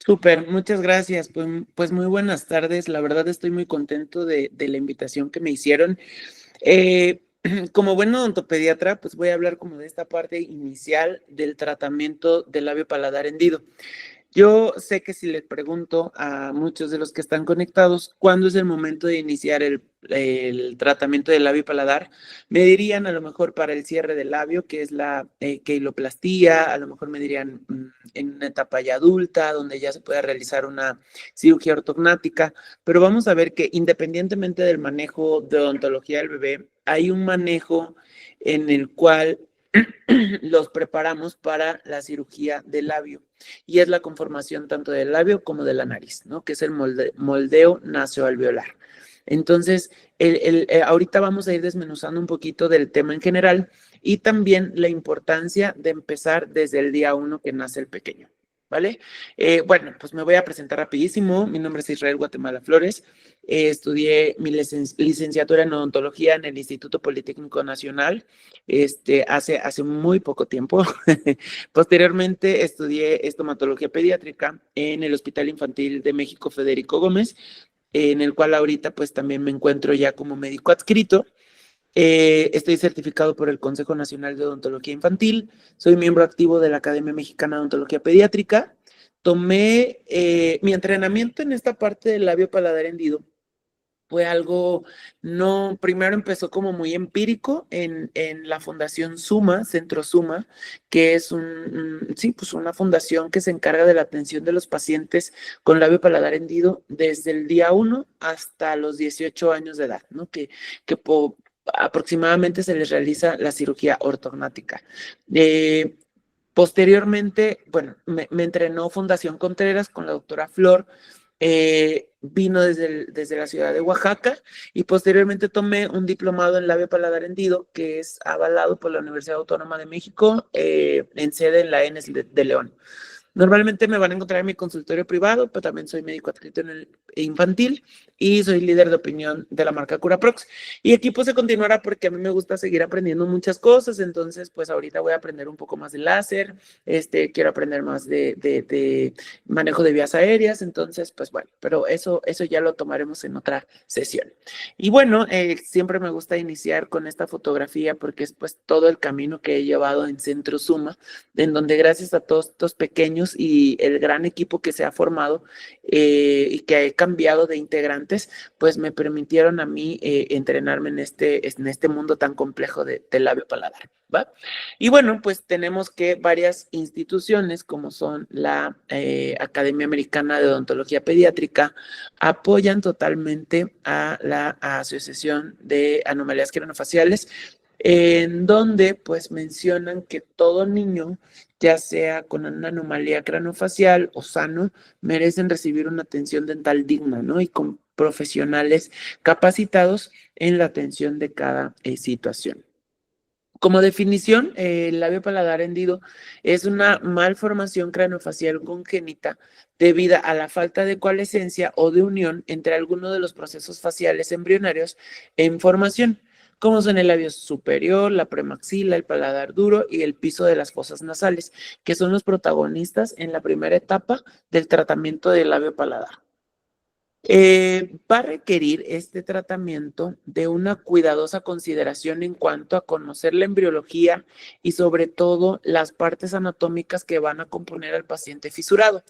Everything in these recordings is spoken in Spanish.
Súper, muchas gracias. Pues muy buenas tardes. La verdad estoy muy contento de la invitación que me hicieron. Eh, como buen odontopediatra, pues voy a hablar como de esta parte inicial del tratamiento del labio paladar hendido. Yo sé que si les pregunto a muchos de los que están conectados cuándo es el momento de iniciar el tratamiento del labio paladar, me dirían a lo mejor para el cierre del labio, que es la queiloplastía, a lo mejor me dirían en una etapa ya adulta, donde ya se puede realizar una cirugía ortognática, pero vamos a ver que independientemente del manejo de odontología del bebé, hay un manejo en el cual los preparamos para la cirugía del labio y es la conformación tanto del labio como de la nariz, ¿no? Que es el moldeo nasoalveolar. Entonces, ahorita vamos a ir desmenuzando un poquito del tema en general y también la importancia de empezar desde el día 1 que nace el pequeño. ¿Vale? Bueno, pues me voy a presentar rapidísimo. Mi nombre es Israel Guatemala Flores. Estudié mi licenciatura en odontología en el Instituto Politécnico Nacional hace muy poco tiempo. Posteriormente estudié estomatología pediátrica en el Hospital Infantil de México Federico Gómez, en el cual ahorita pues también me encuentro ya como médico adscrito. Estoy certificado por el Consejo Nacional de Odontología Infantil, soy miembro activo de la Academia Mexicana de Odontología Pediátrica. Tomé mi entrenamiento en esta parte del labio paladar hendido. Fue algo, no, primero empezó como muy empírico en la Fundación Suma, Centro Suma, que es sí, pues una fundación que se encarga de la atención de los pacientes con labio paladar hendido desde el día 1 hasta los 18 años de edad, ¿no? Que aproximadamente se les realiza la cirugía ortognática. Eh, Posteriormente, bueno, me entrenó Fundación Contreras con la doctora Flor, vino desde la ciudad de Oaxaca y posteriormente tomé un diplomado en labio paladar hendido que es avalado por la Universidad Autónoma de México en sede en la ENES de León. Normalmente me van a encontrar en mi consultorio privado, pero también soy médico adscrito en el infantil y soy líder de opinión de la marca CuraProx. Y aquí pues se continuará porque a mí me gusta seguir aprendiendo muchas cosas, entonces pues ahorita voy a aprender un poco más de láser, quiero aprender más de manejo de vías aéreas, entonces pues bueno, pero eso ya lo tomaremos en otra sesión. Y bueno, siempre me gusta iniciar con esta fotografía porque es pues todo el camino que he llevado en Centro Suma, en donde gracias a todos estos pequeños y el gran equipo que se ha formado y que he cambiado de integrantes, pues me permitieron a mí entrenarme en este mundo tan complejo del labio paladar, ¿va? Y bueno, pues tenemos que varias instituciones como son la Academia Americana de Odontología Pediátrica apoyan totalmente a la Asociación de Anomalías Craneofaciales, en donde pues mencionan que todo niño, ya sea con una anomalía craneofacial o sano, merecen recibir una atención dental digna, ¿no? Y con profesionales capacitados en la atención de cada situación. Como definición, el labio paladar hendido es una malformación craneofacial congénita debida a la falta de coalescencia o de unión entre algunos de los procesos faciales embrionarios en formación, como son el labio superior, la premaxila, el paladar duro y el piso de las fosas nasales, que son los protagonistas en la primera etapa del tratamiento del labio paladar. Va a requerir este tratamiento de una cuidadosa consideración en cuanto a conocer la embriología y sobre todo las partes anatómicas que van a componer al paciente fisurado.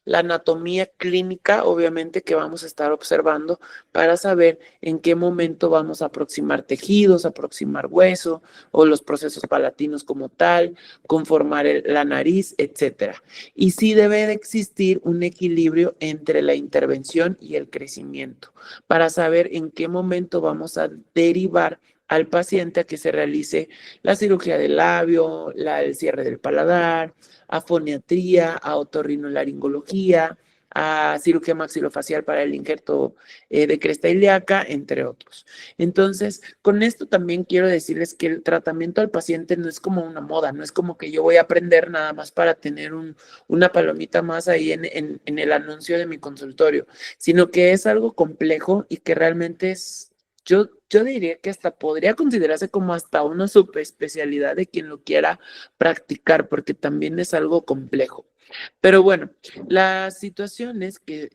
La anatomía clínica, obviamente, que vamos a estar observando para saber en qué momento vamos a aproximar tejidos, aproximar hueso o los procesos palatinos como tal, conformar la nariz, etcétera. Y sí debe de existir un equilibrio entre la intervención y el crecimiento para saber en qué momento vamos a derivar al paciente a que se realice la cirugía del labio, el cierre del paladar, a foniatría, a otorrinolaringología, a cirugía maxilofacial para el injerto de cresta ilíaca, entre otros. Entonces, con esto también quiero decirles que el tratamiento al paciente no es como una moda, no es como que yo voy a aprender nada más para tener una palomita más ahí en el anuncio de mi consultorio, sino que es algo complejo y que realmente es, yo diría que hasta podría considerarse como hasta una subespecialidad de quien lo quiera practicar, porque también es algo complejo. Pero bueno, las situaciones que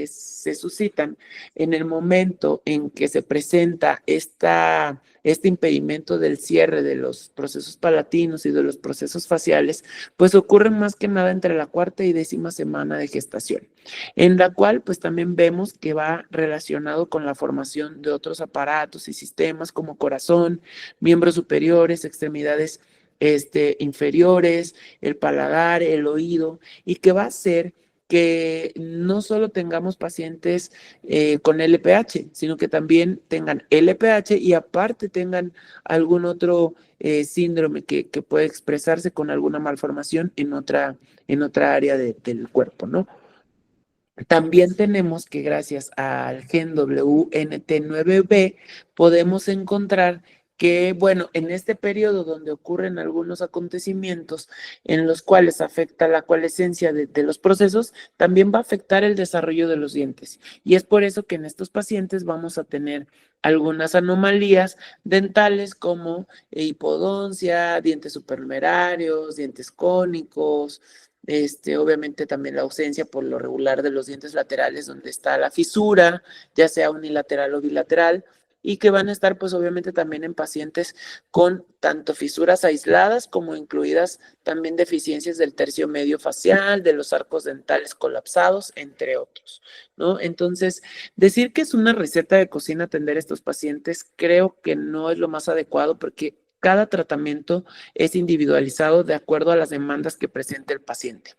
se suscitan en el momento en que se presenta este impedimento del cierre de los procesos palatinos y de los procesos faciales, pues ocurren más que nada entre la cuarta y décima semana de gestación, en la cual pues también vemos que va relacionado con la formación de otros aparatos y sistemas como corazón, miembros superiores, extremidades inferiores, el paladar, el oído, y que va a hacer que no solo tengamos pacientes con LPH, sino que también tengan LPH y aparte tengan algún otro síndrome que puede expresarse con alguna malformación en otra área del cuerpo, ¿no? También tenemos que gracias al gen WNT9B podemos encontrar que, bueno, en este periodo donde ocurren algunos acontecimientos en los cuales afecta la coalescencia de los procesos, también va a afectar el desarrollo de los dientes. Y es por eso que en estos pacientes vamos a tener algunas anomalías dentales como hipodoncia, dientes supernumerarios, dientes cónicos, obviamente también la ausencia por lo regular de los dientes laterales donde está la fisura, ya sea unilateral o bilateral, y que van a estar pues obviamente también en pacientes con tanto fisuras aisladas como incluidas también deficiencias del tercio medio facial, de los arcos dentales colapsados, entre otros, ¿no? Entonces, decir que es una receta de cocina atender a estos pacientes creo que no es lo más adecuado porque cada tratamiento es individualizado de acuerdo a las demandas que presente el paciente.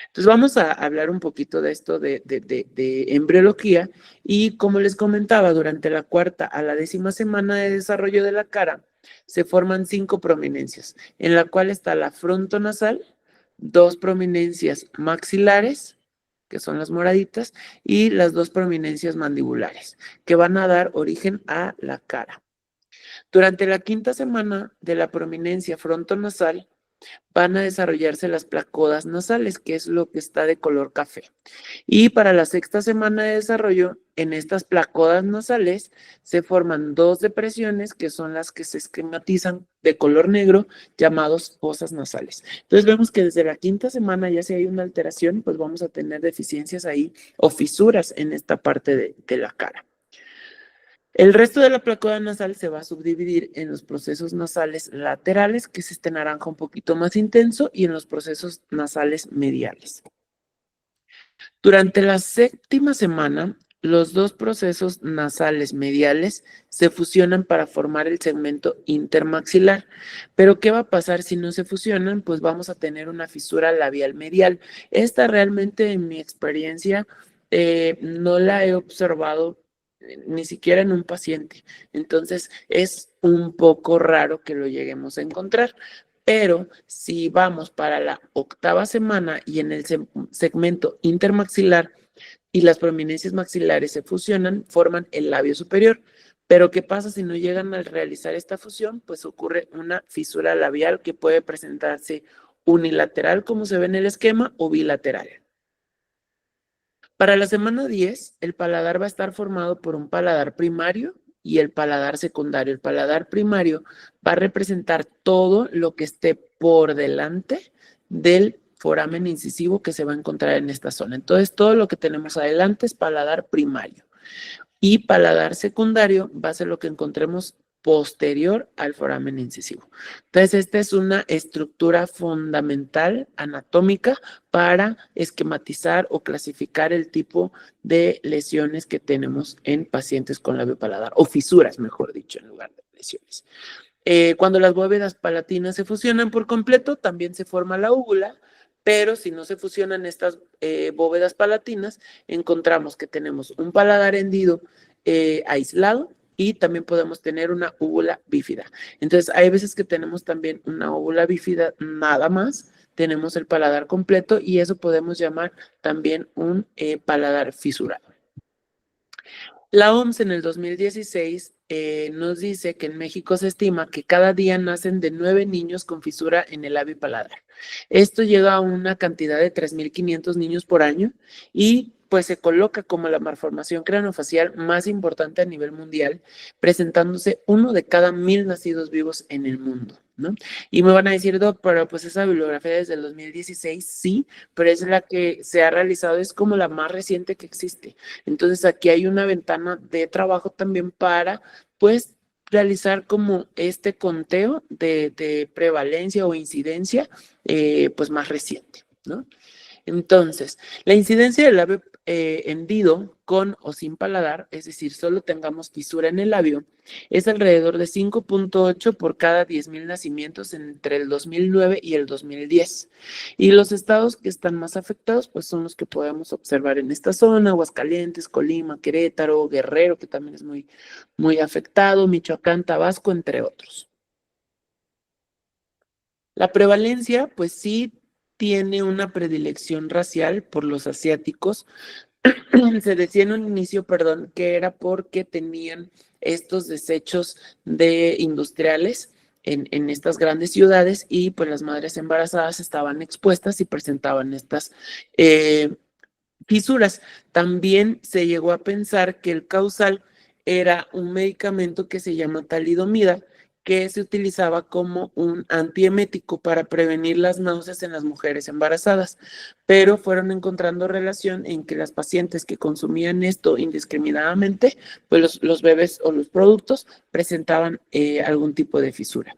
Entonces vamos a hablar un poquito de esto de embriología y como les comentaba, durante la cuarta a la décima semana de desarrollo de la cara se forman 5 prominencias, en la cual está la frontonasal, 2 prominencias maxilares, que son las moraditas, y las 2 prominencias mandibulares, que van a dar origen a la cara. Durante la quinta semana de la prominencia frontonasal van a desarrollarse las placodas nasales, que es lo que está de color café. Y para la sexta semana de desarrollo, en estas placodas nasales se forman 2 depresiones, que son las que se esquematizan de color negro, llamados fosas nasales. Entonces vemos que desde la quinta semana, ya si hay una alteración, pues vamos a tener deficiencias ahí o fisuras en esta parte de la cara. El resto de la placoda nasal se va a subdividir en los procesos nasales laterales, que es este naranja un poquito más intenso, y en los procesos nasales mediales. Durante la séptima semana, los 2 procesos nasales mediales se fusionan para formar el segmento intermaxilar. Pero, ¿qué va a pasar si no se fusionan? Pues vamos a tener una fisura labial medial. Esta realmente, en mi experiencia, no la he observado ni siquiera en un paciente. Entonces, es un poco raro que lo lleguemos a encontrar. Pero si vamos para la octava semana y en el segmento intermaxilar y las prominencias maxilares se fusionan, forman el labio superior. Pero ¿qué pasa si no llegan a realizar esta fusión? Pues ocurre una fisura labial que puede presentarse unilateral, como se ve en el esquema, o bilateral. Para la semana 10, el paladar va a estar formado por un paladar primario y el paladar secundario. El paladar primario va a representar todo lo que esté por delante del foramen incisivo que se va a encontrar en esta zona. Entonces, todo lo que tenemos adelante es paladar primario. Y paladar secundario va a ser lo que encontremos posterior al foramen incisivo. Entonces, esta es una estructura fundamental anatómica para esquematizar o clasificar el tipo de lesiones que tenemos en pacientes con labio paladar, o fisuras, mejor dicho, en lugar de lesiones. Cuando las bóvedas palatinas se fusionan por completo, también se forma la úvula, pero si no se fusionan estas bóvedas palatinas, encontramos que tenemos un paladar hendido aislado y también podemos tener una úvula bífida. Entonces, hay veces que tenemos también una úvula bífida nada más, tenemos el paladar completo y eso podemos llamar también un paladar fisurado. La OMS en el 2016 nos dice que en México se estima que cada día nacen de 9 niños con fisura en el labio y paladar. Esto llega a una cantidad de 3,500 niños por año y pues se coloca como la malformación craneofacial más importante a nivel mundial, presentándose 1 de cada 1000 nacidos vivos en el mundo, ¿no? Y me van a decir, Doc, pero pues esa bibliografía desde el 2016, sí, pero es la que se ha realizado, es como la más reciente que existe. Entonces aquí hay una ventana de trabajo también para, pues, realizar como este conteo de prevalencia o incidencia, pues más reciente, ¿no? Entonces, la incidencia del labio hendido con o sin paladar, es decir, solo tengamos fisura en el labio, es alrededor de 5.8 por cada 10,000 nacimientos entre el 2009 y el 2010. Y los estados que están más afectados, pues son los que podemos observar en esta zona: Aguascalientes, Colima, Querétaro, Guerrero, que también es muy, muy afectado, Michoacán, Tabasco, entre otros. La prevalencia, pues sí tiene una predilección racial por los asiáticos. Se decía en un inicio, perdón, que era porque tenían estos desechos de industriales en estas grandes ciudades y pues las madres embarazadas estaban expuestas y presentaban estas fisuras. También se llegó a pensar que el causal era un medicamento que se llama talidomida, que se utilizaba como un antiemético para prevenir las náuseas en las mujeres embarazadas, pero fueron encontrando relación en que las pacientes que consumían esto indiscriminadamente, pues los bebés o los productos presentaban algún tipo de fisura.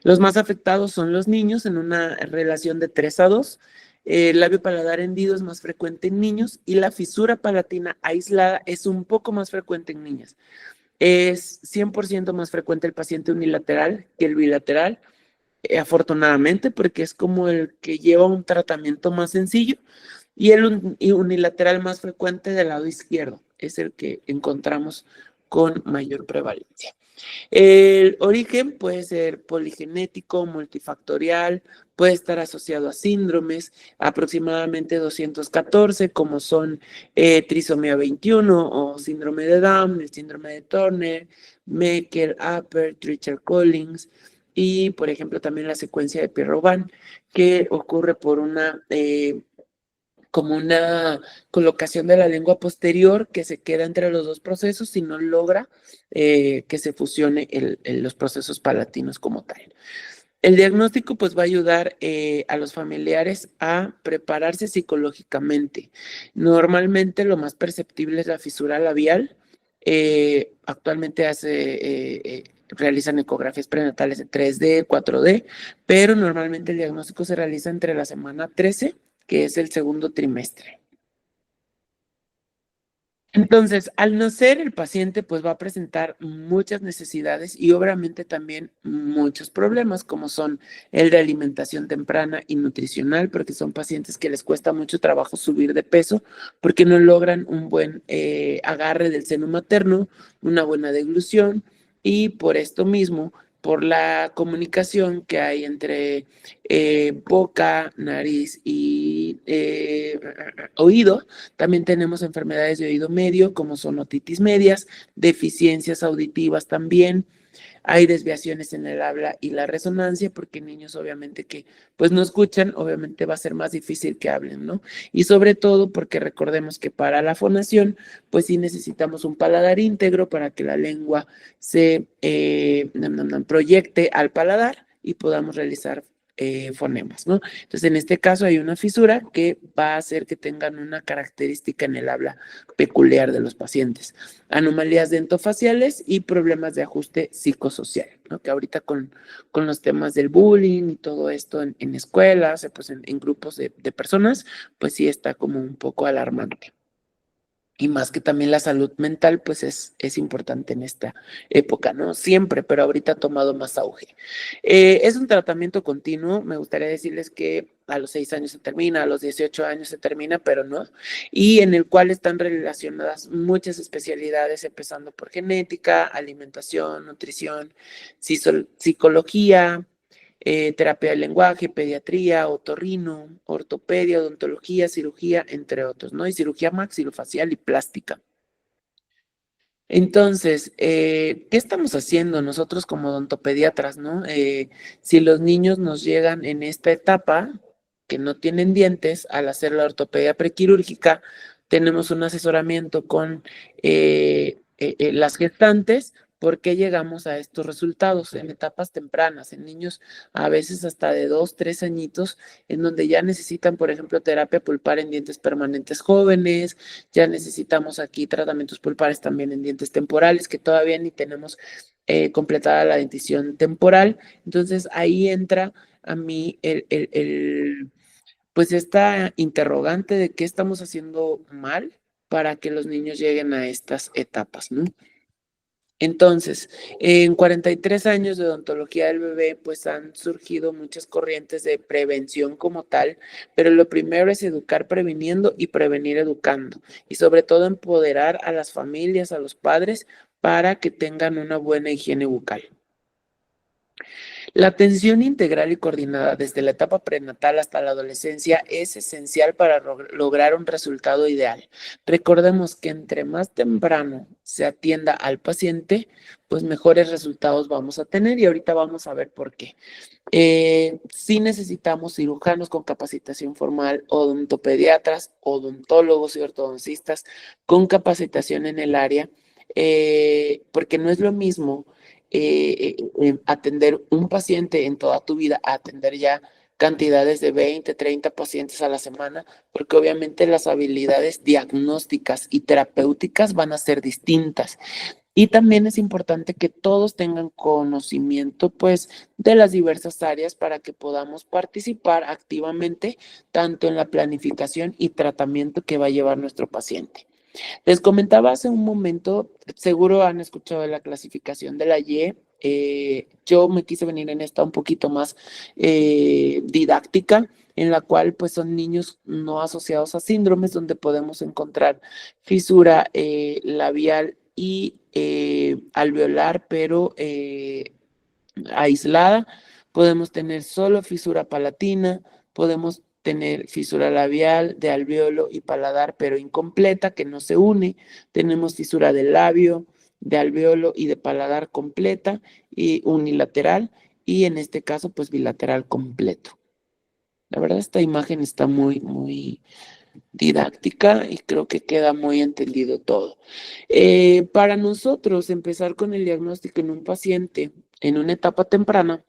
Los más afectados son los niños en una relación de 3 a 2. El labio paladar hendido es más frecuente en niños y la fisura palatina aislada es un poco más frecuente en niñas. Es 100% más frecuente el paciente unilateral que el bilateral, afortunadamente, porque es como el que lleva un tratamiento más sencillo, y el unilateral más frecuente del lado izquierdo es el que encontramos con mayor prevalencia. El origen puede ser poligenético, multifactorial, puede estar asociado a síndromes, aproximadamente 214, como son trisomía 21 o síndrome de Down, el síndrome de Turner, Meckel, Upper, Treacher-Collins, y por ejemplo también la secuencia de Pierre-Robin, que ocurre por como una colocación de la lengua posterior que se queda entre los dos procesos y no logra que se fusione los procesos palatinos como tal. El diagnóstico pues va a ayudar a los familiares a prepararse psicológicamente. Normalmente lo más perceptible es la fisura labial. Actualmente realizan ecografías prenatales de 3D, 4D, pero normalmente el diagnóstico se realiza entre la semana 13, que es el segundo trimestre. Entonces, al nacer, el paciente pues va a presentar muchas necesidades y obviamente también muchos problemas, como son el de alimentación temprana y nutricional, porque son pacientes que les cuesta mucho trabajo subir de peso porque no logran un buen agarre del seno materno, una buena deglución, y por esto mismo, por la comunicación que hay entre boca, nariz y oído. También tenemos enfermedades de oído medio, como son otitis medias, deficiencias auditivas también. Hay desviaciones en el habla y la resonancia, porque niños obviamente que pues no escuchan, obviamente va a ser más difícil que hablen, ¿no? Y sobre todo porque recordemos que para la fonación, pues sí necesitamos un paladar íntegro para que la lengua se proyecte al paladar y podamos realizar fonemas, ¿no? Entonces, en este caso hay una fisura que va a hacer que tengan una característica en el habla peculiar de los pacientes. Anomalías dentofaciales y problemas de ajuste psicosocial, ¿no? Que ahorita con los temas del bullying y todo esto en escuelas, pues en grupos de personas, pues sí está como un poco alarmante. Y más que también la salud mental, pues es importante en esta época, ¿no? Siempre, pero ahorita ha tomado más auge. Es un tratamiento continuo. Me gustaría decirles que a los 6 años se termina, a los 18 años se termina, pero no. Y en el cual están relacionadas muchas especialidades, empezando por genética, alimentación, nutrición, psicología, terapia del lenguaje, pediatría, otorrino, ortopedia, odontología, cirugía, entre otros, ¿no? Y cirugía maxilofacial y plástica. Entonces, ¿qué estamos haciendo nosotros como odontopediatras, no? Si los niños nos llegan en esta etapa, que no tienen dientes, al hacer la ortopedia prequirúrgica, tenemos un asesoramiento con las gestantes. ¿Por qué llegamos a estos resultados en etapas tempranas, en niños a veces hasta de 2, 3 añitos, en donde ya necesitan, por ejemplo, terapia pulpar en dientes permanentes jóvenes, ya necesitamos aquí tratamientos pulpares también en dientes temporales, que todavía ni tenemos completada la dentición temporal? Entonces ahí entra a mí pues esta interrogante de qué estamos haciendo mal para que los niños lleguen a estas etapas, ¿no? Entonces, en 43 años de odontología del bebé, pues han surgido muchas corrientes de prevención como tal, pero lo primero es educar previniendo y prevenir educando, y sobre todo empoderar a las familias, a los padres, para que tengan una buena higiene bucal. La atención integral y coordinada desde la etapa prenatal hasta la adolescencia es esencial para lograr un resultado ideal. Recordemos que entre más temprano se atienda al paciente, pues mejores resultados vamos a tener, y ahorita vamos a ver por qué. Sí necesitamos cirujanos con capacitación formal, odontopediatras, odontólogos y ortodoncistas con capacitación en el área, porque no es lo mismo atender un paciente en toda tu vida a atender ya cantidades de 20, 30 pacientes a la semana, porque obviamente las habilidades diagnósticas y terapéuticas van a ser distintas. Y también es importante que todos tengan conocimiento, pues, de las diversas áreas para que podamos participar activamente tanto en la planificación y tratamiento que va a llevar nuestro paciente. Les comentaba hace un momento, seguro han escuchado de la clasificación de la Y. Yo me quise venir en esta un poquito más didáctica, en la cual pues son niños no asociados a síndromes, donde podemos encontrar fisura labial y alveolar, pero aislada. Podemos tener solo fisura palatina, podemos tener fisura labial, de alvéolo y paladar, pero incompleta, que no se une. Tenemos fisura del labio, de alvéolo y de paladar completa y unilateral, y en este caso, pues bilateral completo. La verdad, esta imagen está muy didáctica y creo que queda muy entendido todo. Para nosotros, empezar con el diagnóstico en un paciente en una etapa temprana,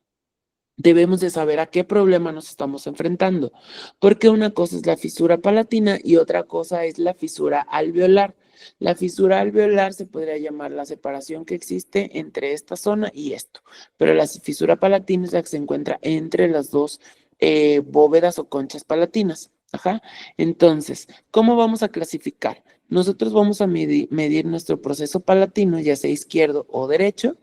debemos de saber a qué problema nos estamos enfrentando, porque una cosa es la fisura palatina y otra cosa es la fisura alveolar. La fisura alveolar se podría llamar la separación que existe entre esta zona y esto, pero la fisura palatina es la que se encuentra entre las dos bóvedas o conchas palatinas. Ajá. Entonces, ¿cómo vamos a clasificar? Nosotros vamos a medir nuestro proceso palatino, ya sea izquierdo o derecho,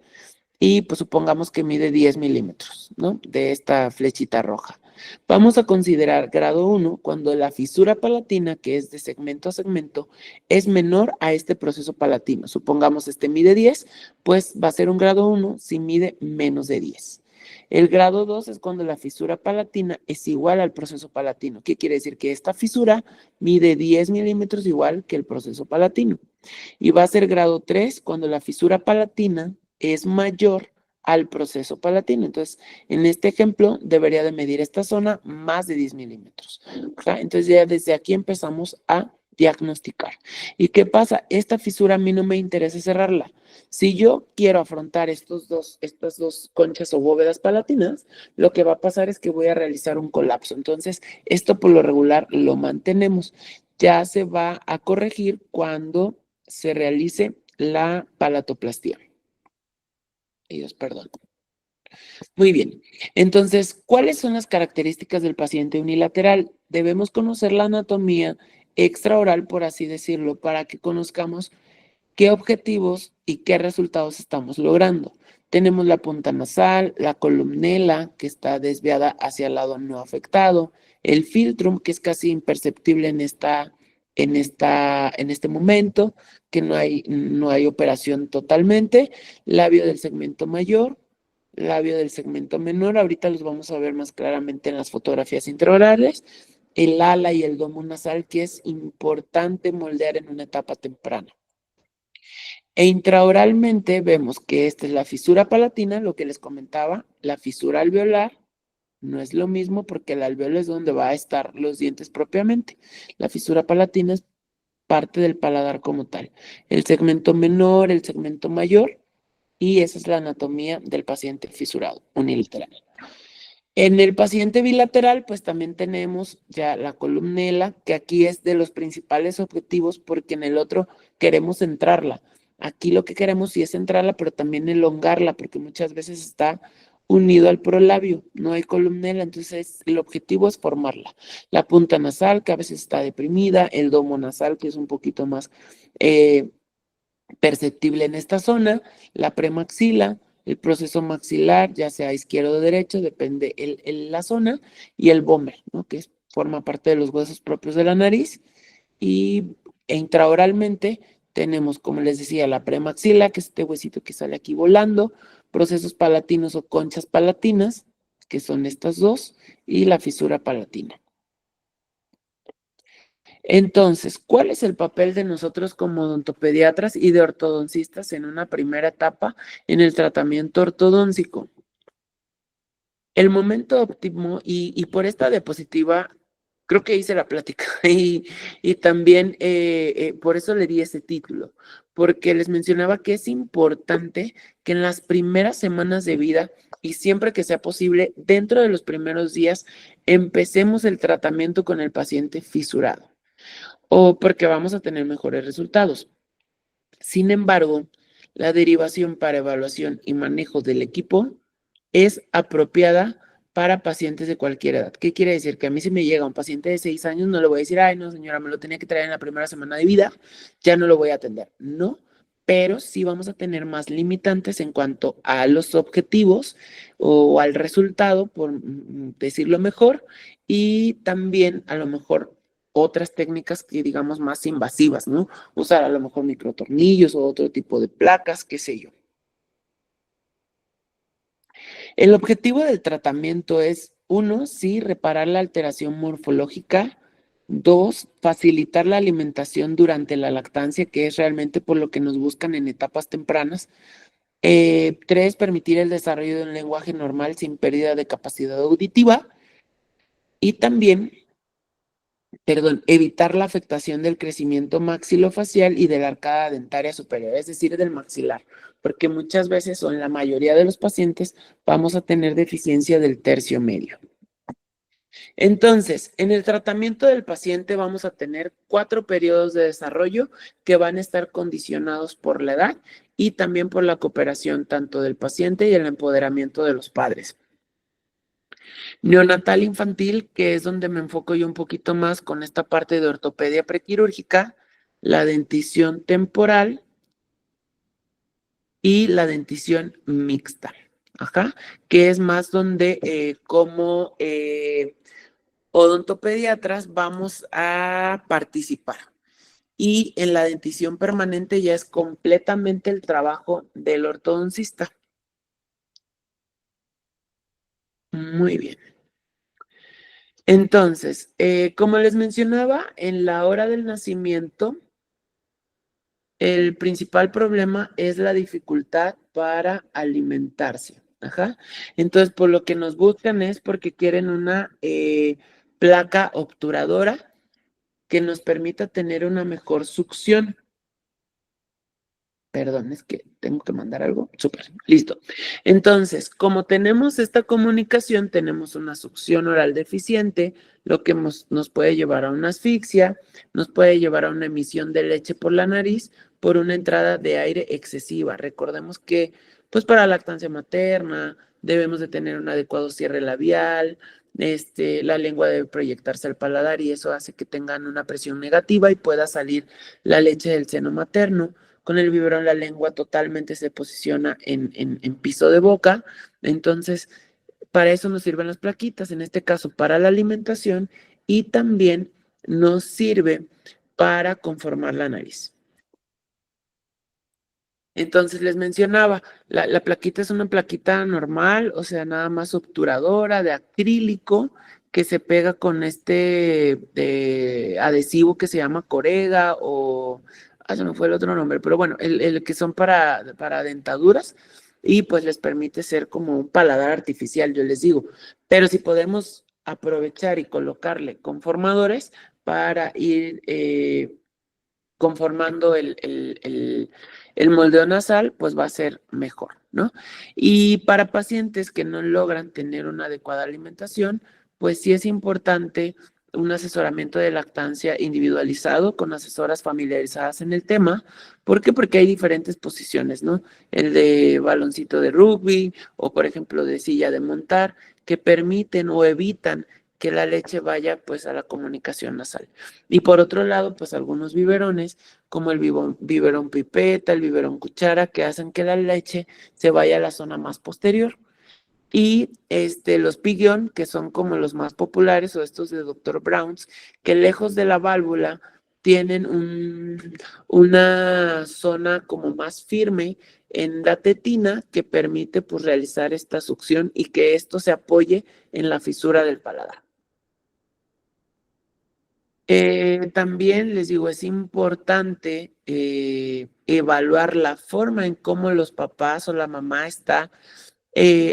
y pues supongamos que mide 10 milímetros, ¿no? De esta flechita roja. Vamos a considerar grado 1 cuando la fisura palatina, que es de segmento a segmento, es menor a este proceso palatino. Supongamos este mide 10, pues va a ser un grado 1 si mide menos de 10. El grado 2 es cuando la fisura palatina es igual al proceso palatino. ¿Qué quiere decir? Que esta fisura mide 10 milímetros igual que el proceso palatino. Y va a ser grado 3 cuando la fisura palatina es mayor al proceso palatino. Entonces, en este ejemplo, debería de medir esta zona más de 10 milímetros. Entonces, ya desde aquí empezamos a diagnosticar. ¿Y qué pasa? Esta fisura a mí no me interesa cerrarla. Si yo quiero afrontar estas dos conchas o bóvedas palatinas, lo que va a pasar es que voy a realizar un colapso. Entonces, esto por lo regular lo mantenemos. Ya se va a corregir cuando se realice la palatoplastia. Dios, perdón. Muy bien. Entonces, ¿cuáles son las características del paciente unilateral? Debemos conocer la anatomía extraoral, por así decirlo, para que conozcamos qué objetivos y qué resultados estamos logrando. Tenemos la punta nasal, la columnela, que está desviada hacia el lado no afectado, el filtrum, que es casi imperceptible en este momento, que no hay operación totalmente, labio del segmento mayor, labio del segmento menor, ahorita los vamos a ver más claramente en las fotografías intraorales, el ala y el domo nasal, que es importante moldear en una etapa temprana. E intraoralmente vemos que esta es la fisura palatina, lo que les comentaba, la fisura alveolar. No es lo mismo porque el alveolo es donde va a estar los dientes propiamente. La fisura palatina es parte del paladar como tal. El segmento menor, el segmento mayor, y esa es la anatomía del paciente fisurado unilateral. En el paciente bilateral, pues también tenemos ya la columnela, que aquí es de los principales objetivos porque en el otro queremos centrarla. Aquí lo que queremos sí es centrarla, pero también elongarla, porque muchas veces está unido al prolabio, no hay columnela, entonces el objetivo es formarla. La punta nasal, que a veces está deprimida, el domo nasal, que es un poquito más perceptible en esta zona, la premaxila, el proceso maxilar, ya sea izquierdo o derecho, depende la zona, y el vómer, ¿no? Que forma parte de los huesos propios de la nariz, y intraoralmente tenemos, como les decía, la premaxila, que es este huesito que sale aquí volando, procesos palatinos o conchas palatinas, que son estas dos, y la fisura palatina. Entonces, ¿cuál es el papel de nosotros como odontopediatras y de ortodoncistas en una primera etapa en el tratamiento ortodóntico? El momento óptimo, y por esta diapositiva, creo que hice la plática y también por eso le di ese título, porque les mencionaba que es importante que en las primeras semanas de vida y siempre que sea posible, dentro de los primeros días, empecemos el tratamiento con el paciente fisurado o porque vamos a tener mejores resultados. Sin embargo, la derivación para evaluación y manejo del equipo es apropiada para pacientes de cualquier edad. ¿Qué quiere decir? Que a mí si me llega un paciente de 6 años, no le voy a decir, ay, no, señora, me lo tenía que traer en la primera semana de vida, ya no lo voy a atender. No, pero sí vamos a tener más limitantes en cuanto a los objetivos o al resultado, por decirlo mejor, y también a lo mejor otras técnicas que digamos más invasivas, ¿no? Usar a lo mejor microtornillos o otro tipo de placas, qué sé yo. El objetivo del tratamiento es, uno, sí, reparar la alteración morfológica. Dos, facilitar la alimentación durante la lactancia, que es realmente por lo que nos buscan en etapas tempranas. Tres, permitir el desarrollo de un lenguaje normal sin pérdida de capacidad auditiva. Y también, perdón, evitar la afectación del crecimiento maxilofacial y de la arcada dentaria superior, es decir, del maxilar, porque muchas veces o en la mayoría de los pacientes vamos a tener deficiencia del tercio medio. Entonces, en el tratamiento del paciente vamos a tener 4 periodos de desarrollo que van a estar condicionados por la edad y también por la cooperación tanto del paciente y el empoderamiento de los padres. Neonatal infantil, que es donde me enfoco yo un poquito más con esta parte de ortopedia prequirúrgica, la dentición temporal y la dentición mixta, ajá, que es más donde como odontopediatras vamos a participar. Y en la dentición permanente ya es completamente el trabajo del ortodoncista. Muy bien. Entonces, como les mencionaba, en la hora del nacimiento, el principal problema es la dificultad para alimentarse. Ajá. Entonces, por lo que nos buscan es porque quieren una placa obturadora que nos permita tener una mejor succión. Perdón, es que tengo que mandar algo. Súper, listo. Entonces, como tenemos esta comunicación, tenemos una succión oral deficiente, lo que nos puede llevar a una asfixia, nos puede llevar a una emisión de leche por la nariz por una entrada de aire excesiva. Recordemos que, pues para lactancia materna, debemos de tener un adecuado cierre labial, la lengua debe proyectarse al paladar y eso hace que tengan una presión negativa y pueda salir la leche del seno materno. Con el biberón la lengua totalmente se posiciona en piso de boca. Entonces, para eso nos sirven las plaquitas, en este caso para la alimentación y también nos sirve para conformar la nariz. Entonces les mencionaba, la plaquita es una plaquita normal, o sea, nada más obturadora de acrílico que se pega con adhesivo que se llama Corega o, se me fue el otro nombre, pero bueno, el que son para dentaduras y pues les permite ser como un paladar artificial, yo les digo. Pero si podemos aprovechar y colocarle conformadores para ir conformando el moldeo nasal, pues va a ser mejor, ¿no? Y para pacientes que no logran tener una adecuada alimentación, pues sí es importante un asesoramiento de lactancia individualizado con asesoras familiarizadas en el tema. ¿Por qué? Porque hay diferentes posiciones, ¿no? El de baloncito de rugby o, por ejemplo, de silla de montar, que permiten o evitan que la leche vaya pues a la comunicación nasal. Y por otro lado, pues algunos biberones, como el biberón pipeta, el biberón cuchara, que hacen que la leche se vaya a la zona más posterior. Y los Pigeon, que son como los más populares, o estos de Dr. Browns, que lejos de la válvula tienen una zona como más firme en la tetina que permite pues realizar esta succión y que esto se apoye en la fisura del paladar. También les digo, es importante evaluar la forma en cómo los papás o la mamá está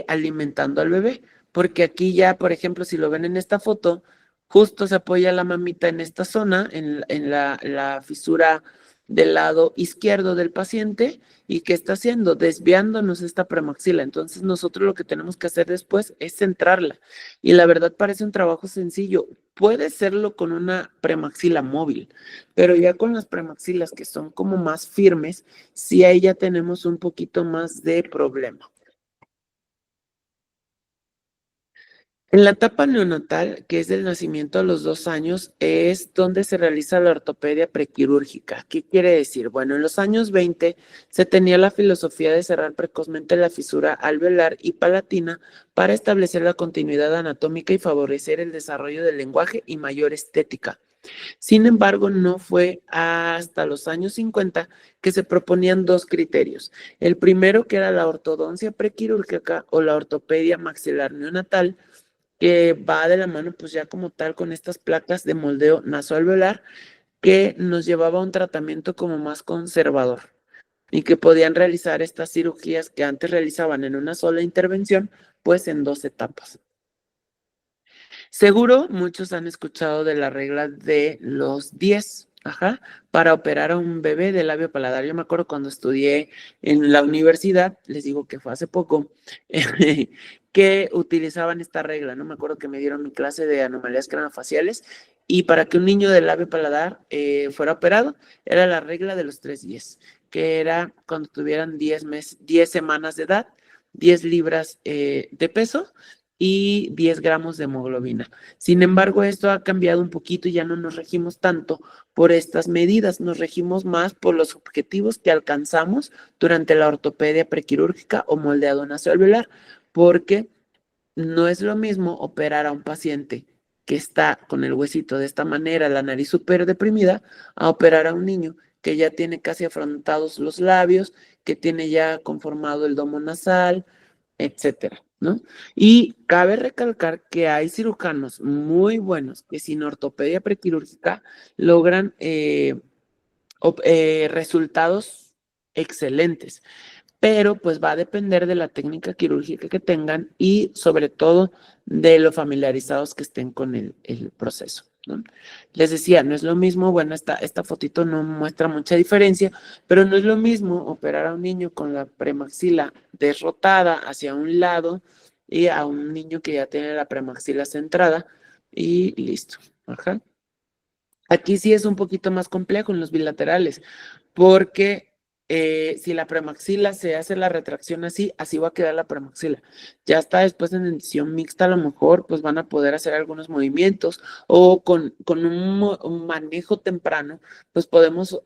alimentando al bebé, porque aquí ya, por ejemplo, si lo ven en esta foto, justo se apoya la mamita en esta zona, en la fisura del lado izquierdo del paciente, y ¿qué está haciendo? Desviándonos esta premaxila. Entonces nosotros lo que tenemos que hacer después es centrarla. Y la verdad parece un trabajo sencillo. Puede serlo con una premaxila móvil, pero ya con las premaxilas que son como más firmes, sí ahí ya tenemos un poquito más de problema. En la etapa neonatal, que es del nacimiento a los 2 años, es donde se realiza la ortopedia prequirúrgica. ¿Qué quiere decir? Bueno, en los años 20 se tenía la filosofía de cerrar precozmente la fisura alveolar y palatina para establecer la continuidad anatómica y favorecer el desarrollo del lenguaje y mayor estética. Sin embargo, no fue hasta los años 50 que se proponían dos criterios. El primero, que era la ortodoncia prequirúrgica o la ortopedia maxilar neonatal, que va de la mano pues ya como tal con estas placas de moldeo nasoalveolar que nos llevaba a un tratamiento como más conservador y que podían realizar estas cirugías que antes realizaban en una sola intervención, pues en 2 etapas. Seguro muchos han escuchado de la regla de los 10, ajá, para operar a un bebé de labio paladar. Yo me acuerdo cuando estudié en la universidad, les digo que fue hace poco, que utilizaban esta regla, ¿no? Me acuerdo que me dieron mi clase de anomalías craneofaciales y para que un niño de labio paladar fuera operado, era la regla de los 3-10, que era cuando tuvieran 10 semanas de edad, 10 libras de peso y 10 gramos de hemoglobina. Sin embargo, esto ha cambiado un poquito y ya no nos regimos tanto por estas medidas, nos regimos más por los objetivos que alcanzamos durante la ortopedia prequirúrgica o moldeado nasoalveolar, porque no es lo mismo operar a un paciente que está con el huesito de esta manera, la nariz súper deprimida, a operar a un niño que ya tiene casi afrontados los labios, que tiene ya conformado el domo nasal, etcétera, ¿no? Y cabe recalcar que hay cirujanos muy buenos que sin ortopedia prequirúrgica logran resultados excelentes, pero pues va a depender de la técnica quirúrgica que tengan y sobre todo de lo familiarizados que estén con el proceso, ¿no? Les decía, no es lo mismo, bueno, esta fotito no muestra mucha diferencia, pero no es lo mismo operar a un niño con la premaxila derrotada hacia un lado y a un niño que ya tiene la premaxila centrada y listo. Ajá. Aquí sí es un poquito más complejo en los bilaterales, porque si la premaxila se hace la retracción así, así va a quedar la premaxila. Ya está después en edición mixta, a lo mejor pues van a poder hacer algunos movimientos o con un manejo temprano, pues podemos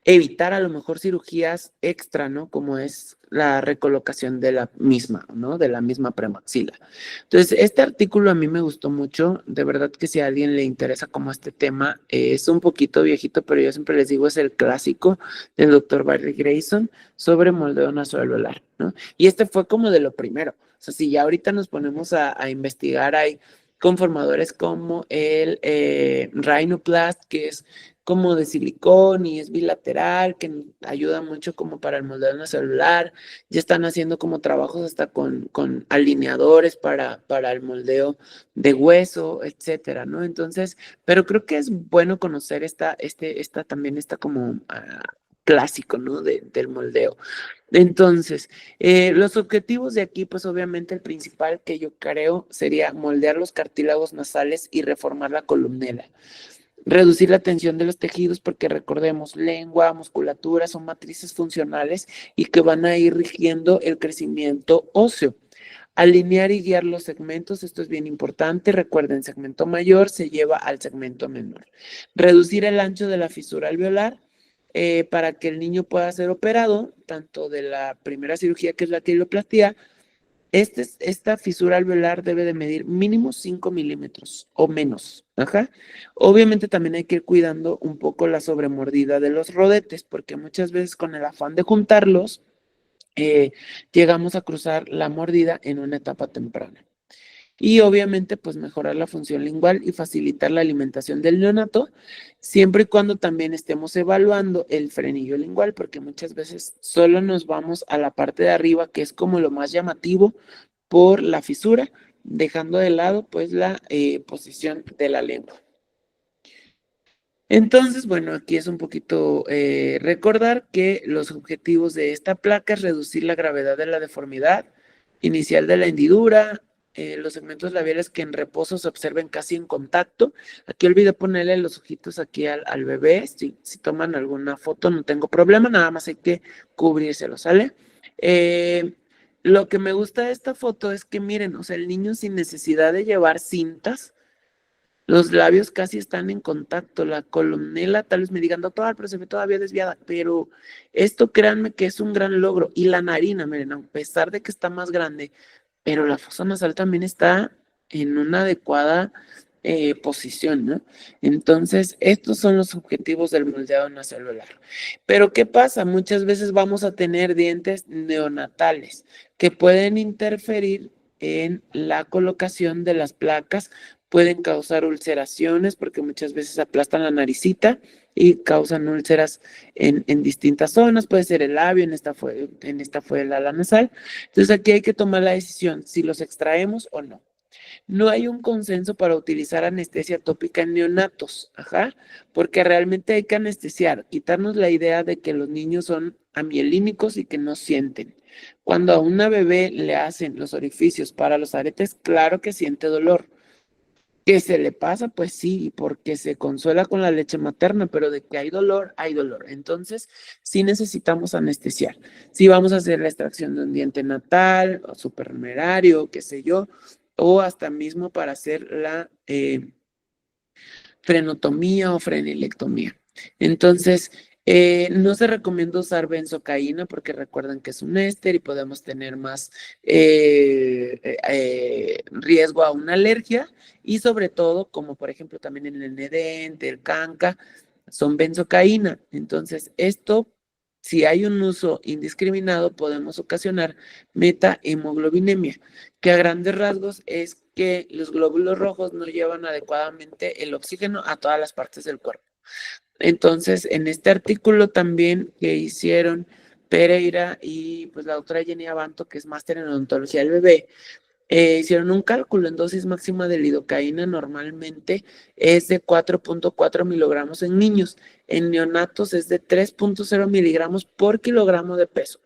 evitar a lo mejor cirugías extra, ¿no? Como es la recolocación de la misma, ¿no? De la misma premaxila. Entonces, este artículo a mí me gustó mucho, de verdad que si a alguien le interesa como este tema, es un poquito viejito, pero yo siempre les digo, es el clásico del doctor Barry Grayson sobre moldeo nasoalveolar, ¿no? Y este fue como de lo primero. O sea, si ya ahorita nos ponemos a investigar, hay conformadores como el Rhinoplast, que es como de silicón y es bilateral, que ayuda mucho como para el moldeo en el celular. Ya están haciendo como trabajos hasta con alineadores para el moldeo de hueso, etcétera, ¿no? Entonces, pero creo que es bueno conocer también esta como clásico, ¿no? Del moldeo. Entonces, los objetivos de aquí, pues obviamente el principal que yo creo sería moldear los cartílagos nasales y reformar la columela. Reducir la tensión de los tejidos porque recordemos, lengua, musculatura son matrices funcionales y que van a ir rigiendo el crecimiento óseo. Alinear y guiar los segmentos, esto es bien importante. Recuerden, segmento mayor se lleva al segmento menor. Reducir el ancho de la fisura alveolar para que el niño pueda ser operado, tanto de la primera cirugía que es la quilioplastia. Esta fisura alveolar debe de medir mínimo 5 milímetros o menos. Ajá. Obviamente también hay que ir cuidando un poco la sobremordida de los rodetes, porque muchas veces con el afán de juntarlos, llegamos a cruzar la mordida en una etapa temprana. Y obviamente, pues mejorar la función lingual y facilitar la alimentación del neonato, siempre y cuando también estemos evaluando el frenillo lingual, porque muchas veces solo nos vamos a la parte de arriba, que es como lo más llamativo por la fisura, dejando de lado pues la posición de la lengua. Entonces, bueno, aquí es un poquito recordar que los objetivos de esta placa es reducir la gravedad de la deformidad inicial de la hendidura, los segmentos labiales que en reposo se observen casi en contacto. Aquí olvidé ponerle los ojitos aquí al bebé. Si toman alguna foto no tengo problema, nada más hay que cubrírselo, ¿sale? Lo que me gusta de esta foto es que miren, o sea, el niño sin necesidad de llevar cintas, los labios casi están en contacto, la columela, tal vez me digan, doctor, pero se ve todavía desviada, pero esto créanme que es un gran logro. Y la narina, miren, a pesar de que está más grande, pero la fosa nasal también está en una adecuada posición, ¿no? Entonces, estos son los objetivos del moldeado nasocelular. Pero, ¿qué pasa? Muchas veces vamos a tener dientes neonatales que pueden interferir en la colocación de las placas, pueden causar ulceraciones porque muchas veces aplastan la naricita y causan úlceras en distintas zonas, puede ser el labio, en esta fue el ala nasal. Entonces aquí hay que tomar la decisión si los extraemos o no. No hay un consenso para utilizar anestesia tópica en neonatos, ajá, porque realmente hay que anestesiar, quitarnos la idea de que los niños son amielínicos y que no sienten. Cuando a una bebé le hacen los orificios para los aretes, claro que siente dolor. ¿Que se le pasa? Pues sí, porque se consuela con la leche materna, pero de que hay dolor, hay dolor. Entonces, sí necesitamos anestesiar. Si vamos a hacer la extracción de un diente natal, o supernumerario, qué sé yo, o hasta mismo para hacer la frenotomía o frenilectomía. Entonces, no se recomienda usar benzocaína porque recuerden que es un éster y podemos tener más riesgo a una alergia y sobre todo, como por ejemplo también en el nedente, el canca, son benzocaína. Entonces, esto, si hay un uso indiscriminado, podemos ocasionar metahemoglobinemia, que a grandes rasgos es que los glóbulos rojos no llevan adecuadamente el oxígeno a todas las partes del cuerpo. Entonces, en este artículo también que hicieron Pereira y pues la doctora Jenny Abanto, que es máster en odontología del bebé, hicieron un cálculo en dosis máxima de lidocaína, normalmente es de 4.4 miligramos en niños, en neonatos es de 3.0 miligramos por kilogramo de peso.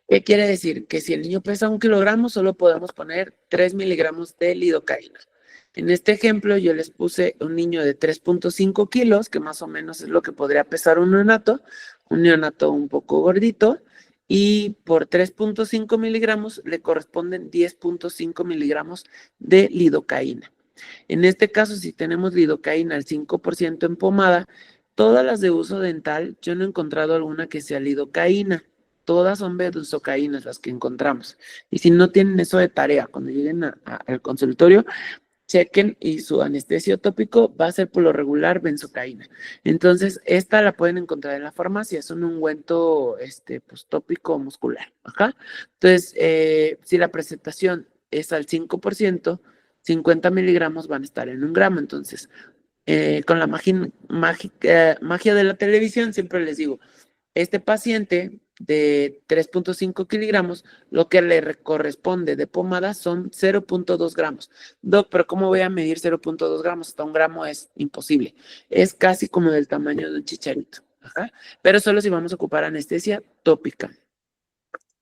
¿Qué quiere decir? Que si el niño pesa 1 kilogramo, solo podemos poner 3 miligramos de lidocaína. En este ejemplo, yo les puse un niño de 3.5 kilos, que más o menos es lo que podría pesar un neonato un poco gordito, y por 3.5 miligramos le corresponden 10.5 miligramos de lidocaína. En este caso, si tenemos lidocaína al 5% en pomada, todas las de uso dental, yo no he encontrado alguna que sea lidocaína. Todas son benzocaínas las que encontramos. Y si no tienen eso de tarea, cuando lleguen al consultorio, chequen y su anestesio tópico va a ser por lo regular benzocaína. Entonces, esta la pueden encontrar en la farmacia, es un ungüento pues, tópico muscular. Ajá. Entonces, si la presentación es al 5%, 50 miligramos van a estar en 1 gramo. Entonces, con la magia de la televisión, siempre les digo, este paciente de 3.5 miligramos, lo que le corresponde de pomada son 0.2 gramos. Doc, pero ¿cómo voy a medir 0.2 gramos? Hasta un gramo es imposible. Es casi como del tamaño de un chicharito. Ajá. Pero solo si vamos a ocupar anestesia tópica.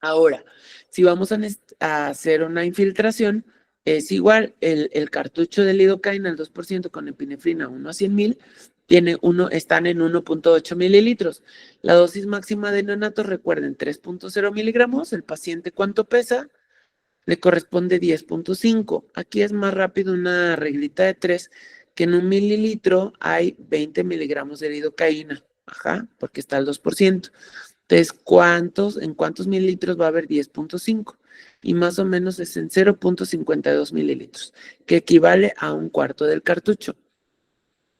Ahora, si vamos a hacer una infiltración, es igual, el cartucho de lidocaína al 2% con epinefrina 1 a 100,000, están en 1.8 mililitros. La dosis máxima de neonato, recuerden, 3.0 miligramos. El paciente, ¿cuánto pesa? Le corresponde 10.5. Aquí es más rápido una reglita de 3, que en 1 mililitro hay 20 miligramos de lidocaína. Ajá, porque está al 2%. Entonces, ¿en cuántos mililitros va a haber 10.5? Y más o menos es en 0.52 mililitros, que equivale a un cuarto del cartucho.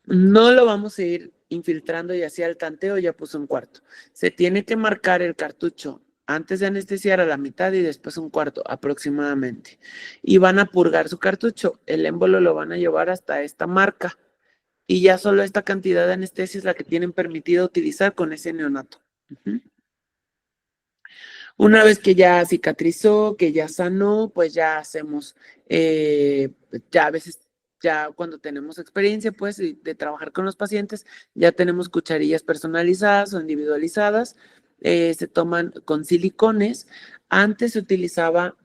No lo vamos a ir infiltrando y así al tanteo ya puso un cuarto. Se tiene que marcar el cartucho antes de anestesiar a la mitad y después un cuarto aproximadamente. Y van a purgar su cartucho. El émbolo lo van a llevar hasta esta marca. Y ya solo esta cantidad de anestesia es la que tienen permitido utilizar con ese neonato. Una vez que ya cicatrizó, que ya sanó, pues ya hacemos, ya a veces, ya cuando tenemos experiencia, pues, de trabajar con los pacientes, ya tenemos cucharillas personalizadas o individualizadas, se toman con silicones. Antes se utilizaba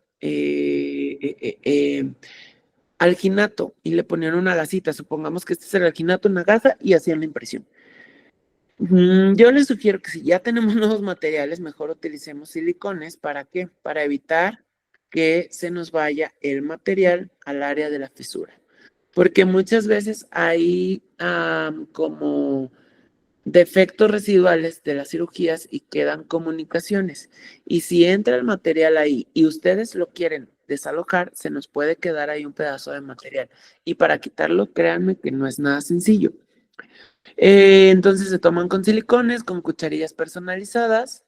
alginato y le ponían una gasita, supongamos que este es el alginato, una gasa, y hacían la impresión. Yo les sugiero que si ya tenemos nuevos materiales, mejor utilicemos silicones. ¿Para qué? Para evitar que se nos vaya el material al área de la fisura. Porque muchas veces hay como defectos residuales de las cirugías y quedan comunicaciones. Y si entra el material ahí y ustedes lo quieren desalojar, se nos puede quedar ahí un pedazo de material. Y para quitarlo, créanme que no es nada sencillo. Entonces se toman con silicones, con cucharillas personalizadas.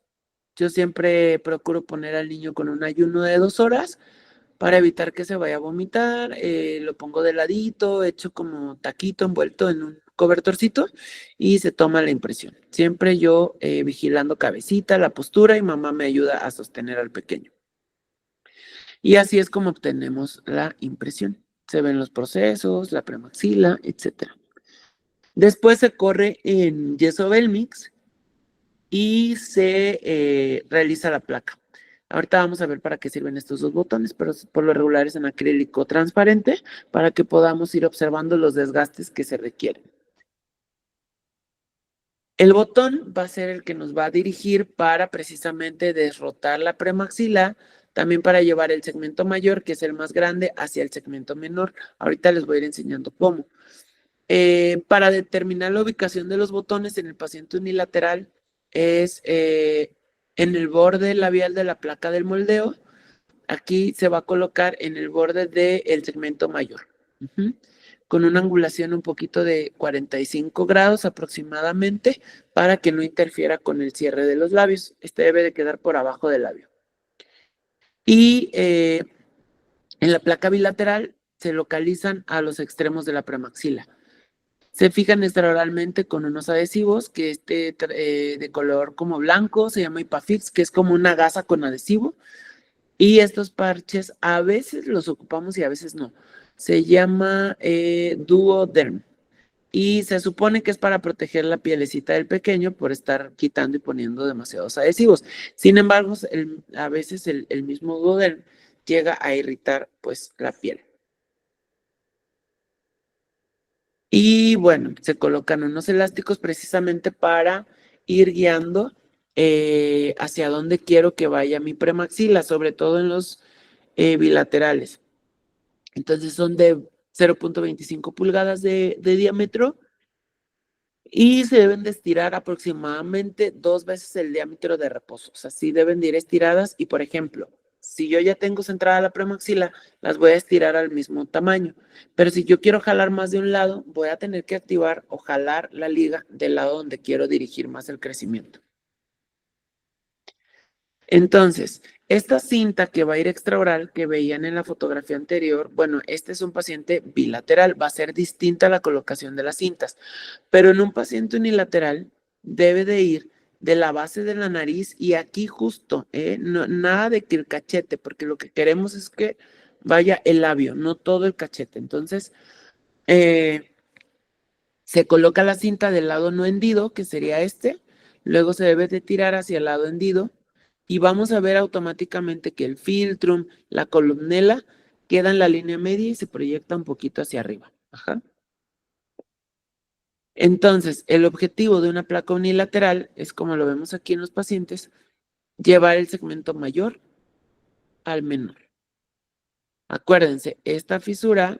Yo siempre procuro poner al niño con un ayuno de 2 horas para evitar que se vaya a vomitar. Lo pongo de ladito, hecho como taquito envuelto en un cobertorcito y se toma la impresión. Siempre yo vigilando cabecita, la postura, y mamá me ayuda a sostener al pequeño. Y así es como obtenemos la impresión. Se ven los procesos, la premaxila, etcétera. Después se corre en yeso Belmix y se realiza la placa. Ahorita vamos a ver para qué sirven estos dos botones, pero por lo regular es en acrílico transparente para que podamos ir observando los desgastes que se requieren. El botón va a ser el que nos va a dirigir para precisamente desrotar la premaxila, también para llevar el segmento mayor, que es el más grande, hacia el segmento menor. Ahorita les voy a ir enseñando cómo. Para determinar la ubicación de los botones en el paciente unilateral es en el borde labial de la placa del moldeo. Aquí se va a colocar en el borde del segmento mayor, con una angulación un poquito de 45 grados aproximadamente para que no interfiera con el cierre de los labios. Este debe de quedar por abajo del labio. Y en la placa bilateral se localizan a los extremos de la premaxila. Se fijan extraoralmente con unos adhesivos que de color como blanco, se llama Ipafix, que es como una gasa con adhesivo. Y estos parches a veces los ocupamos y a veces no. Se llama Duoderm. Y se supone que es para proteger la pielecita del pequeño por estar quitando y poniendo demasiados adhesivos. Sin embargo, a veces el mismo Duoderm llega a irritar pues la piel. Y bueno, se colocan unos elásticos precisamente para ir guiando hacia dónde quiero que vaya mi premaxila, sobre todo en los bilaterales. Entonces son de 0.25 pulgadas de diámetro y se deben de estirar aproximadamente 2 veces el diámetro de reposo. O sea, sí deben de ir estiradas y, por ejemplo, si yo ya tengo centrada la premaxila, las voy a estirar al mismo tamaño. Pero si yo quiero jalar más de un lado, voy a tener que activar o jalar la liga del lado donde quiero dirigir más el crecimiento. Entonces, esta cinta que va a ir extraoral que veían en la fotografía anterior, bueno, este es un paciente bilateral, va a ser distinta la colocación de las cintas, pero en un paciente unilateral debe de ir de la base de la nariz y aquí justo, nada de que el cachete, porque lo que queremos es que vaya el labio, no todo el cachete. Entonces, se coloca la cinta del lado no hendido, que sería este, luego se debe de tirar hacia el lado hendido y vamos a ver automáticamente que el filtrum, la columnela, queda en la línea media y se proyecta un poquito hacia arriba. Ajá. Entonces, el objetivo de una placa unilateral es, como lo vemos aquí en los pacientes, llevar el segmento mayor al menor. Acuérdense, esta fisura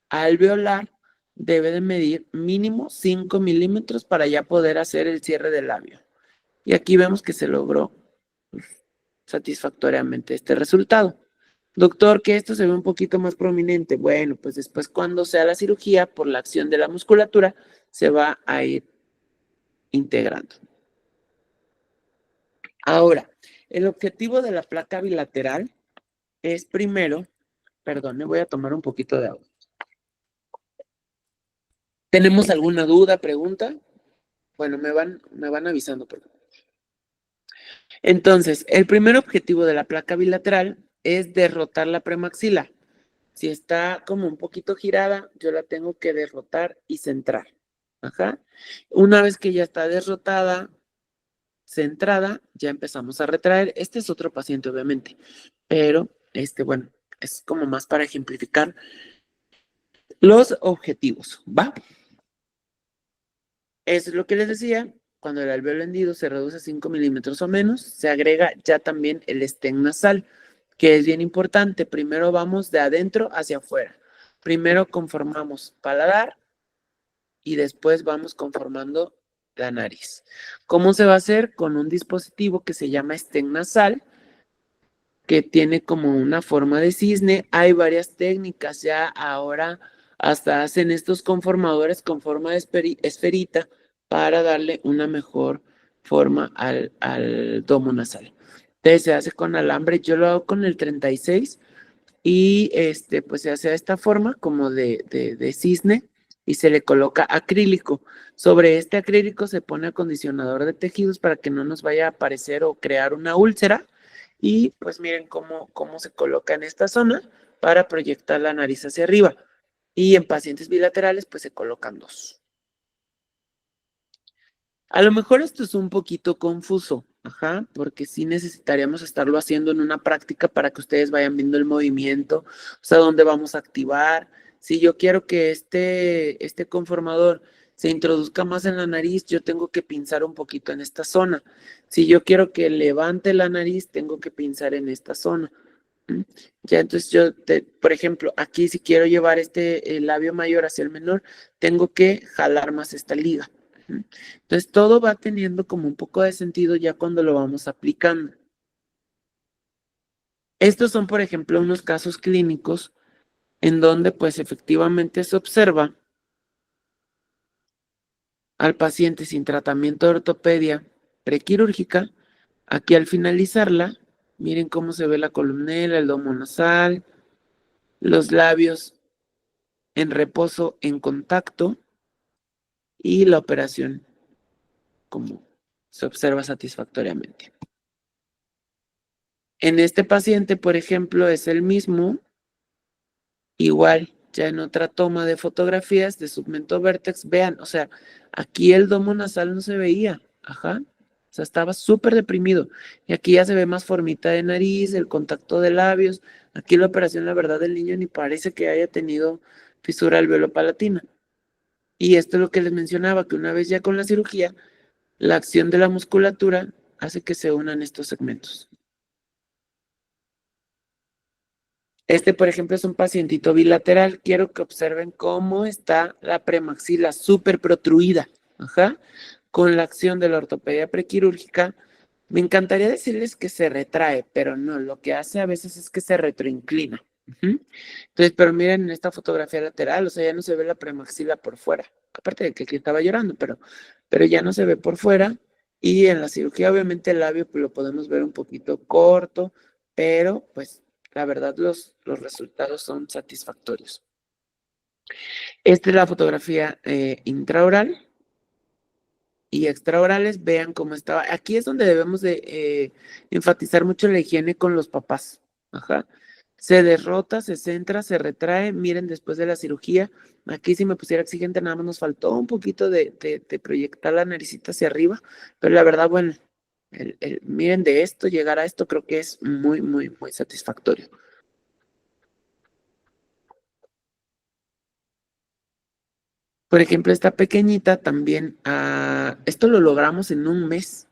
alveolar debe de medir mínimo 5 milímetros para ya poder hacer el cierre del labio. Y aquí vemos que se logró pues, satisfactoriamente este resultado. Doctor, que esto se ve un poquito más prominente. Bueno, pues después cuando sea la cirugía, por la acción de la musculatura, se va a ir integrando. Ahora, el objetivo de la placa bilateral es primero, perdón, me voy a tomar un poquito de agua. ¿Tenemos alguna duda, pregunta? Bueno, me van avisando, perdón. Entonces, el primer objetivo de la placa bilateral es derrotar la premaxila. Si está como un poquito girada, yo la tengo que derrotar y centrar. Ajá. Una vez que ya está derrotada, centrada, ya empezamos a retraer. Este es otro paciente, obviamente, pero bueno, es como más para ejemplificar los objetivos, ¿va? Eso es lo que les decía. Cuando el alveolo hendido se reduce a 5 milímetros o menos, se agrega ya también el estén nasal, que es bien importante. Primero vamos de adentro hacia afuera. Primero conformamos paladar y después vamos conformando la nariz. ¿Cómo se va a hacer? Con un dispositivo que se llama estén nasal, que tiene como una forma de cisne. Hay varias técnicas ya ahora, hasta hacen estos conformadores con forma de esferita para darle una mejor forma al domo nasal. Entonces se hace con alambre, yo lo hago con el 36 y pues se hace de esta forma como de cisne y se le coloca acrílico. Sobre este acrílico se pone acondicionador de tejidos para que no nos vaya a aparecer o crear una úlcera. Y pues miren cómo se coloca en esta zona para proyectar la nariz hacia arriba. Y en pacientes bilaterales pues se colocan dos. A lo mejor esto es un poquito confuso, ajá, porque sí necesitaríamos estarlo haciendo en una práctica para que ustedes vayan viendo el movimiento, o sea, dónde vamos a activar. Si yo quiero que este conformador se introduzca más en la nariz, yo tengo que pinzar un poquito en esta zona. Si yo quiero que levante la nariz, tengo que pinzar en esta zona. Ya, entonces por ejemplo, aquí si quiero llevar el labio mayor hacia el menor, tengo que jalar más esta liga. Entonces, todo va teniendo como un poco de sentido ya cuando lo vamos aplicando. Estos son, por ejemplo, unos casos clínicos en donde pues efectivamente se observa al paciente sin tratamiento de ortopedia prequirúrgica. Aquí al finalizarla, miren cómo se ve la columnela, el domo nasal, los labios en reposo en contacto y la operación como se observa satisfactoriamente. En este paciente, por ejemplo, es el mismo, igual, ya en otra toma de fotografías de submento vértex, vean, o sea, aquí el domo nasal no se veía, ajá, o sea, estaba súper deprimido, y aquí ya se ve más formita de nariz, el contacto de labios, aquí la operación, la verdad, del niño ni parece que haya tenido fisura alveolo-palatina, y esto es lo que les mencionaba, que una vez ya con la cirugía, la acción de la musculatura hace que se unan estos segmentos. Por ejemplo, es un pacientito bilateral. Quiero que observen cómo está la premaxila súper protruida. Ajá. Con la acción de la ortopedia prequirúrgica, me encantaría decirles que se retrae, pero no, lo que hace a veces es que se retroinclina. Entonces, pero miren en esta fotografía lateral, o sea, ya no se ve la premaxila por fuera. Aparte de que aquí estaba llorando, pero ya no se ve por fuera Y en la cirugía, obviamente, el labio pues, lo podemos ver un poquito corto, pero pues la verdad los resultados son satisfactorios. Esta es la fotografía intraoral y extraorales. Vean cómo estaba. Aquí es donde debemos de enfatizar mucho la higiene con los papás. Ajá. Se derrota, se centra, se retrae. Miren, después de la cirugía, aquí si me pusiera exigente, nada más nos faltó un poquito de proyectar la naricita hacia arriba, pero la verdad, bueno, miren de esto, llegar a esto creo que es muy, muy, muy satisfactorio. Por ejemplo, esta pequeñita también, esto lo logramos en un mes.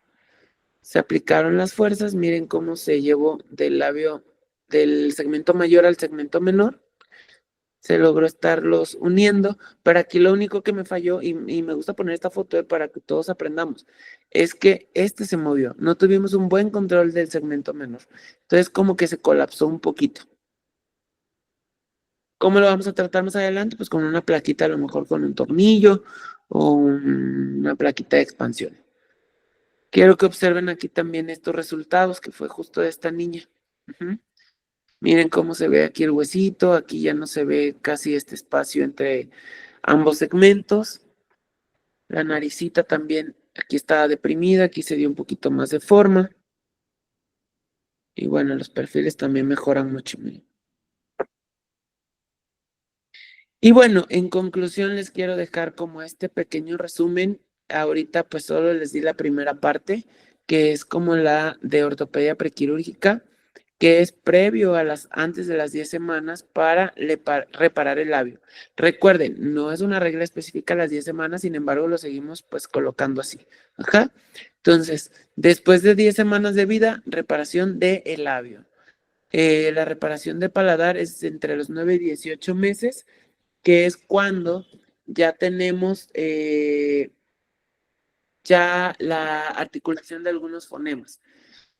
Se aplicaron las fuerzas, miren cómo se llevó del labio del segmento mayor al segmento menor. Se logró estarlos uniendo, pero aquí lo único que me falló, y me gusta poner esta foto para que todos aprendamos, es que este se movió. No tuvimos un buen control del segmento menor. Entonces, como que se colapsó un poquito. ¿Cómo lo vamos a tratar más adelante? Pues con una plaquita, a lo mejor con un tornillo o una plaquita de expansión. Quiero que observen aquí también estos resultados, que fue justo de esta niña. Ujú. Miren cómo se ve aquí el huesito, aquí ya no se ve casi este espacio entre ambos segmentos. La naricita también, aquí está deprimida, aquí se dio un poquito más de forma. Y bueno, los perfiles también mejoran mucho. Miren. Y bueno, en conclusión les quiero dejar como este pequeño resumen. Ahorita pues solo les di la primera parte, que es como la de ortopedia prequirúrgica, que es previo a antes de las 10 semanas para reparar el labio. Recuerden, no es una regla específica a las 10 semanas, sin embargo lo seguimos pues colocando así. Ajá. Entonces, después de 10 semanas de vida, reparación del labio. La reparación de paladar es entre los 9 y 18 meses, que es cuando ya tenemos ya la articulación de algunos fonemas.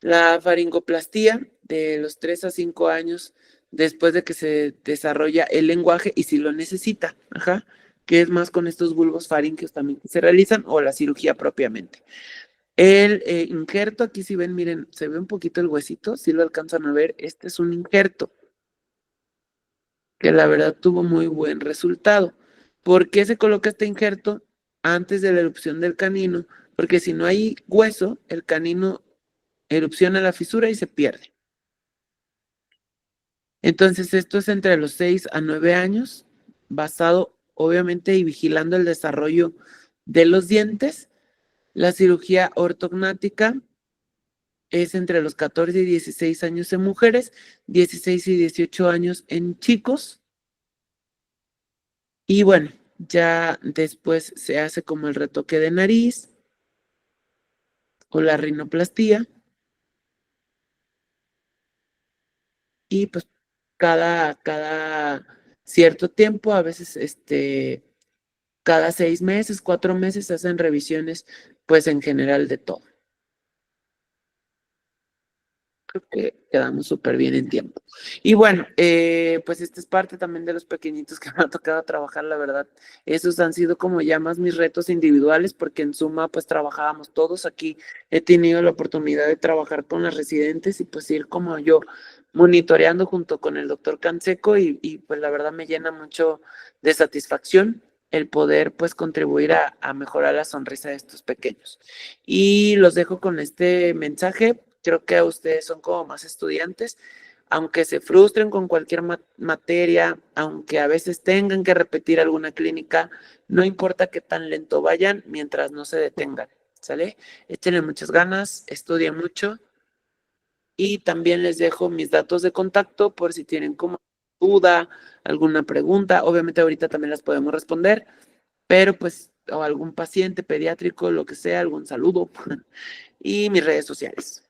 La faringoplastía de los 3 a 5 años después de que se desarrolla el lenguaje y si lo necesita, ajá, que es más con estos bulbos faríngeos también que se realizan o la cirugía propiamente. El injerto, aquí si ven, miren, se ve un poquito el huesito, si lo alcanzan a ver, este es un injerto que la verdad tuvo muy buen resultado. ¿Por qué se coloca este injerto antes de la erupción del canino? Porque si no hay hueso, el canino erupciona la fisura y se pierde. Entonces, esto es entre los 6 a 9 años, basado obviamente y vigilando el desarrollo de los dientes. La cirugía ortognática es entre los 14 y 16 años en mujeres, 16 y 18 años en chicos. Y bueno, ya después se hace como el retoque de nariz o la rinoplastía. Y pues cada cierto tiempo, a veces cada 6 meses, 4 meses, se hacen revisiones, pues en general de todo. Creo que quedamos súper bien en tiempo. Y bueno, pues esta es parte también de los pequeñitos que me ha tocado trabajar, la verdad. Esos han sido como ya más mis retos individuales, porque en suma pues trabajábamos todos. Aquí he tenido la oportunidad de trabajar con las residentes y pues ir como yo monitoreando junto con el doctor Canseco y pues la verdad me llena mucho de satisfacción el poder pues contribuir a mejorar la sonrisa de estos pequeños. Y los dejo con este mensaje. Creo que ustedes son como más estudiantes, aunque se frustren con cualquier materia, aunque a veces tengan que repetir alguna clínica, no importa qué tan lento vayan mientras no se detengan, ¿sale? Échenle muchas ganas, estudien mucho y también les dejo mis datos de contacto por si tienen como duda, alguna pregunta. Obviamente ahorita también las podemos responder, pero pues o algún paciente pediátrico, lo que sea, algún saludo y mis redes sociales.